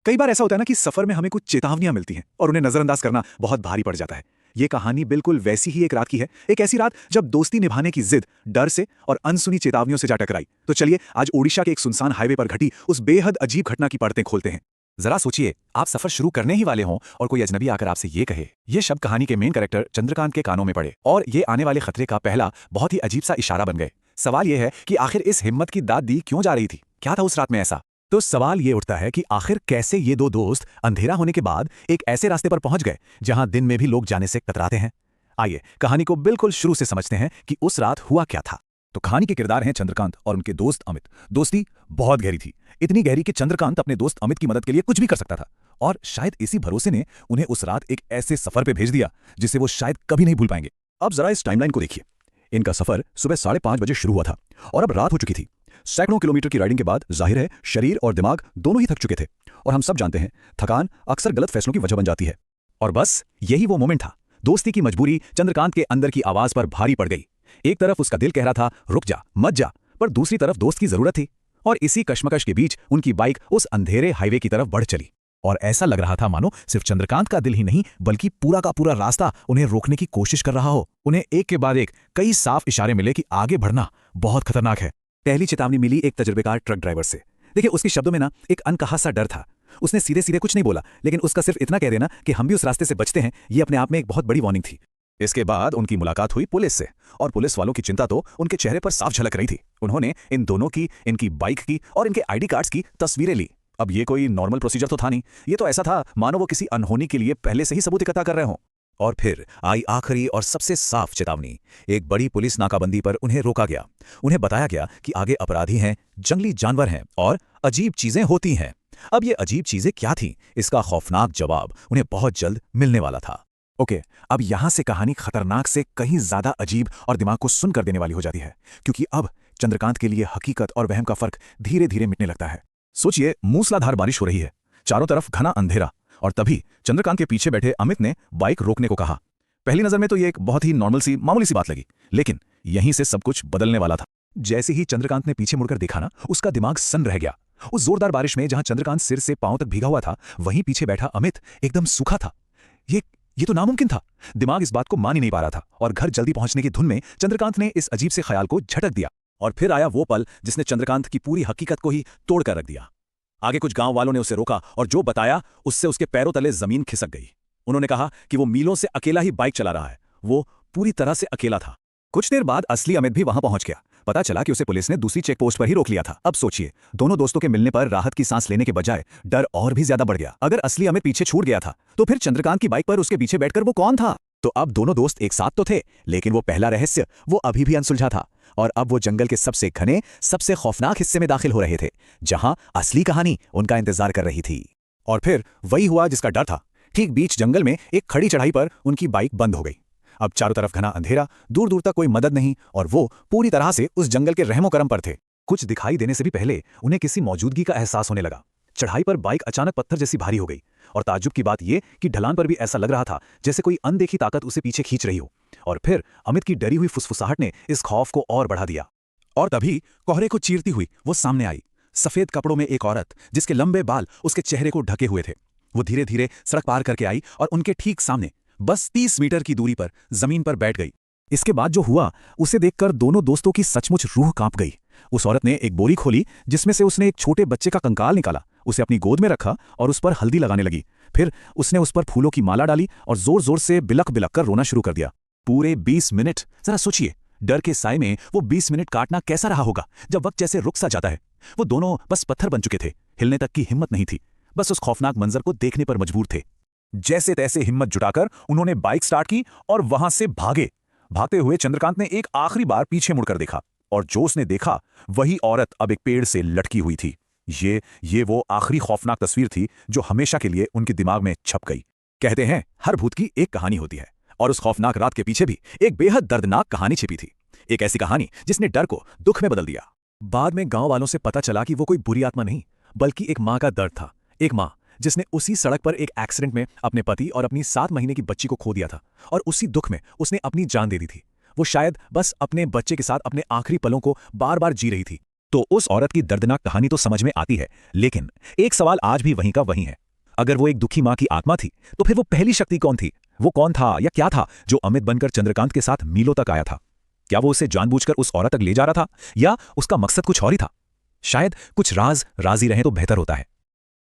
कई बार ऐसा होता है ना कि सफर में हमें कुछ चेतावनियां मिलती हैं और उन्हें नजरअंदाज करना बहुत भारी पड़ जाता है। ये कहानी बिल्कुल वैसी ही एक रात की है, एक ऐसी रात जब दोस्ती निभाने की जिद डर से और अनसुनी चेतावनियों से जा टकराई। तो चलिए आज ओडिशा के एक सुनसान हाईवे पर घटी उस बेहद अजीब घटना की परतें खोलते हैं। जरा सोचिए, आप सफर शुरू करने ही वाले हों और कोई अजनबी आकर आपसे ये कहे। ये शब्द कहानी के मेन कैरेक्टर चंद्रकांत के कानों में पड़े और ये आने वाले खतरे का पहला बहुत ही अजीब सा इशारा बन गए। सवाल ये है कि आखिर इस हिम्मत की दाद दी क्यों जा रही थी? क्या था उस रात में ऐसा? तो सवाल ये उठता है कि आखिर कैसे ये दो दोस्त अंधेरा होने के बाद एक ऐसे रास्ते पर पहुंच गए जहां दिन में भी लोग जाने से कतराते हैं। आइए कहानी को बिल्कुल शुरू से समझते हैं कि उस रात हुआ क्या था। तो कहानी के किरदार हैं चंद्रकांत और उनके दोस्त अमित। दोस्ती बहुत गहरी थी, इतनी गहरी कि चंद्रकांत अपने दोस्त अमित की मदद के लिए कुछ भी कर सकता था और शायद इसी भरोसे ने उन्हें उस रात एक ऐसे सफर पे भेज दिया जिसे वो शायद कभी नहीं भूल पाएंगे। अब जरा इस टाइमलाइन को देखिए। इनका सफर सुबह 5:30 बजे शुरू हुआ था और अब रात हो चुकी थी। सैकड़ों किलोमीटर की राइडिंग के बाद जाहिर है शरीर और दिमाग दोनों ही थक चुके थे और हम सब जानते हैं थकान अक्सर गलत फैसलों की वजह बन जाती है। और बस यही वो मोमेंट था। दोस्ती की मजबूरी चंद्रकांत के अंदर की आवाज पर भारी पड़ गई। एक तरफ उसका दिल कह रहा था रुक जा मत जा, पर दूसरी तरफ दोस्त की जरूरत थी। और इसी कश्मकश के बीच उनकी बाइक उस अंधेरे हाईवे की तरफ बढ़ चली और ऐसा लग रहा था मानो सिर्फ चंद्रकांत का दिल ही नहीं बल्कि पूरा का पूरा रास्ता उन्हें रोकने की कोशिश कर रहा हो। उन्हें एक के बाद एक कई साफ इशारे मिले कि आगे बढ़ना बहुत खतरनाक है। पहली चेतावनी मिली एक तजुर्बेकार ट्रक ड्राइवर से। देखिए उसके शब्दों में ना एक अनकहा सा डर था। उसने सीधे सीधे कुछ नहीं बोला, लेकिन उसका सिर्फ इतना कह देना कि हम भी उस रास्ते से बचते हैं, ये अपने आप में एक बहुत बड़ी वार्निंग थी। इसके बाद उनकी मुलाकात हुई पुलिस से और पुलिस वालों की चिंता तो उनके चेहरे पर साफ झलक रही थी। उन्होंने इन दोनों की, इनकी बाइक की और इनके आईडी कार्ड्स की तस्वीरें ली। अब ये कोई नॉर्मल प्रोसीजर तो था नहीं, ये तो ऐसा था मानो वो किसी अनहोनी के लिए पहले से ही सबूत इकट्ठा कर रहे हों। और फिर आई आखिरी और सबसे साफ चेतावनी। एक बड़ी पुलिस नाकाबंदी पर उन्हें रोका गया। उन्हें बताया गया कि आगे अपराधी हैं, जंगली जानवर हैं और अजीब चीजें होती हैं। अब ये अजीब चीजें क्या थीं, इसका खौफनाक जवाब उन्हें बहुत जल्द मिलने वाला था। ओके, अब यहां से कहानी खतरनाक से कहीं ज्यादा अजीब और दिमाग को सुन कर देने वाली हो जाती है, क्योंकि अब चंद्रकांत के लिए हकीकत और वहम का फर्क धीरे धीरे मिटने लगता है। सोचिए, मूसलाधार बारिश हो रही है, चारों तरफ घना अंधेरा और तभी चंद्रकांत के पीछे बैठे अमित ने बाइक रोकने को कहा। पहली नजर में तो ये एक बहुत ही नॉर्मल सी मामूली सी बात लगी, लेकिन यहीं से सब कुछ बदलने वाला था। जैसे ही चंद्रकांत ने पीछे मुड़कर देखा ना, उसका दिमाग सन्न रह गया। उस जोरदार बारिश में जहां चंद्रकांत सिर से पांव तक भीगा हुआ था, वहीं पीछे बैठा अमित एकदम सूखा था। ये तो नामुमकिन था। दिमाग इस बात को मान ही नहीं पा रहा था और घर जल्दी पहुंचने की धुन में चंद्रकांत ने इस अजीब से ख्याल को झटक दिया। और फिर आया वो पल जिसने चंद्रकांत की पूरी हकीकत को ही तोड़कर रख दिया। आगे कुछ गांव वालों ने उसे रोका और जो बताया उससे उसके पैरों तले जमीन खिसक गई। उन्होंने कहा कि वो मीलों से अकेला ही बाइक चला रहा है, वो पूरी तरह से अकेला था। कुछ देर बाद असली अमित भी वहां पहुंच गया। पता चला कि उसे पुलिस ने दूसरी चेक पोस्ट पर ही रोक लिया था। अब सोचिए, दोनों दोस्तों के मिलने पर राहत की सांस लेने के बजाय डर और भी ज्यादा बढ़ गया। अगर असली अमित पीछे छूट गया था तो फिर चंद्रकांत की बाइक पर उसके पीछे बैठकर वो कौन था? तो अब दोनों दोस्त एक साथ तो थे, लेकिन वो पहला रहस्य वो अभी भी अनसुलझा था और अब वो जंगल के सबसे घने, सबसे खौफनाक हिस्से में दाखिल हो रहे थे, जहां असली कहानी उनका इंतजार कर रही थी। और फिर वही हुआ जिसका डर था। ठीक बीच जंगल में एक खड़ी चढ़ाई पर उनकी बाइक बंद हो गई। अब चारों तरफ घना अंधेरा, दूर दूर तक कोई मदद नहीं और वो पूरी तरह से उस जंगल के रहमो करम पर थे। कुछ दिखाई देने से भी पहले उन्हें किसी मौजूदगी का एहसास होने लगा। चढ़ाई पर बाइक अचानक पत्थर जैसी भारी हो गई और ताज्जुब की बात यह कि ढलान पर भी ऐसा लग रहा था जैसे कोई अनदेखी ताकत उसे पीछे खींच रही हो। और फिर अमित की डरी हुई फुसफुसाहट ने इस खौफ को और बढ़ा दिया। और तभी कोहरे को चीरती हुई वो सामने आई। सफेद कपड़ों में एक औरत, जिसके लंबे बाल उसके चेहरे को ढके हुए थे। वो धीरे धीरे सड़क पार करके आई और उनके ठीक सामने बस 30 मीटर की दूरी पर जमीन पर बैठ गई। इसके बाद जो हुआ उसे देखकर दोनों दोस्तों की सचमुच रूह कांप गई। उस औरत ने एक बोरी खोली जिसमें से उसने एक छोटे बच्चे का कंकाल निकाला, उसे अपनी गोद में रखा और उस पर हल्दी लगाने लगी। फिर उसने उस पर फूलों की माला डाली और जोर जोर से बिलक बिलक कर रोना शुरू कर दिया। पूरे 20 मिनट। जरा सोचिए, डर के साए में वो 20 मिनट काटना कैसा रहा होगा जब वक्त जैसे रुक सा जाता है। वो दोनों बस पत्थर बन चुके थे, हिलने तक की हिम्मत नहीं थी, बस उस खौफनाक मंजर को देखने पर मजबूर थे। जैसे तैसे हिम्मत जुटाकर उन्होंने बाइक स्टार्ट की और वहां से भागे। भागते हुए चंद्रकांत ने एक आखिरी बार पीछे मुड़कर देखा और जो उसने देखा वही औरत अब एक पेड़ से लटकी हुई थी। ये वो आखिरी खौफनाक तस्वीर थी जो हमेशा के लिए उनके दिमाग में छप गई। कहते हैं हर भूत की एक कहानी होती है और उस खौफनाक रात के पीछे भी एक बेहद दर्दनाक कहानी छिपी थी। एक ऐसी कहानी जिसने डर को दुख में बदल दिया। बाद में गांव वालों से पता चला कि वो कोई बुरी आत्मा नहीं बल्कि एक मां का दर्द था। एक मां जिसने उसी सड़क पर एक एक्सीडेंट में अपने पति और अपनी 7 महीने की बच्ची को खो दिया था और उसी दुख में उसने अपनी जान दे दी थी। वो शायद बस अपने बच्चे के साथ अपने आखिरी पलों को बार बार जी रही थी। तो उस औरत की दर्दनाक कहानी तो समझ में आती है, लेकिन एक सवाल आज भी वहीं का वहीं है। अगर वो एक दुखी मां की आत्मा थी, तो फिर वो पहली शक्ति कौन थी? वो कौन था या क्या था जो अमित बनकर चंद्रकांत के साथ मीलों तक आया था? क्या वो उसे जानबूझकर उस औरत तक ले जा रहा था, या उसका मकसद कुछ और ही था? शायद कुछ राज राजी रहे तो बेहतर होता है।